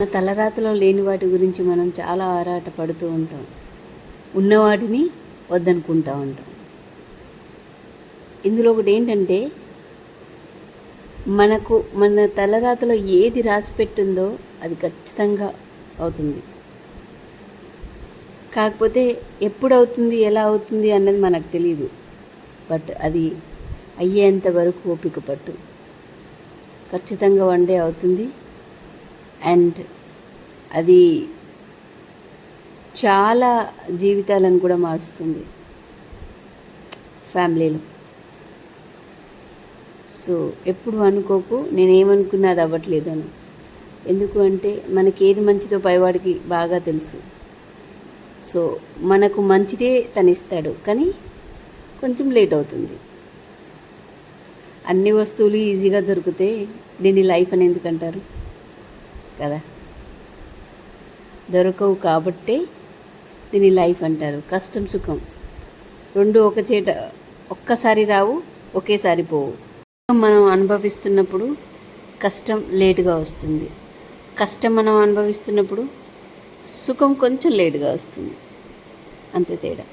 మన తలరాతలో లేని వాటి గురించి మనం చాలా ఆరాట పడుతూ ఉంటాం. ఉన్నవాటిని వద్దనుకుంటూ ఉంటాం. ఇందులో ఒకటి ఏంటంటే, మన తలరాతలో ఏది రాసి పెట్టిందో అది ఖచ్చితంగా అవుతుంది. కాకపోతే ఎప్పుడు అవుతుంది, ఎలా అవుతుంది అన్నది మనకు తెలియదు. బట్ అది అయ్యేంత వరకు ఓపిక పట్టు. ఖచ్చితంగా వన్ డే అవుతుంది. అండ్ అది చాలా జీవితాలను కూడా మారుస్తుంది ఫ్యామిలీలో. సో ఎప్పుడు అనుకోకు నేనేమనుకున్నా అది అవ్వట్లేదు అని. ఎందుకు అంటే మనకి ఏది మంచిదో పైవాడికి బాగా తెలుసు. సో మనకు మంచిదే తనిస్తాడు, కానీ కొంచెం లేట్ అవుతుంది. అన్ని వస్తువులు ఈజీగా దొరికితే దీన్ని లైఫ్ అని ఎందుకంటారు కదా. దొరకవు కాబట్టే దీన్ని లైఫ్ అంటారు. కష్టం సుఖం రెండు ఒక్కసారి రావు, ఒకేసారి పోవు. మనం అనుభవిస్తున్నప్పుడు కష్టం లేటుగా వస్తుంది. కష్టం మనం అనుభవిస్తున్నప్పుడు సుఖం కొంచెం లేటుగా వస్తుంది. అంతే తేడా.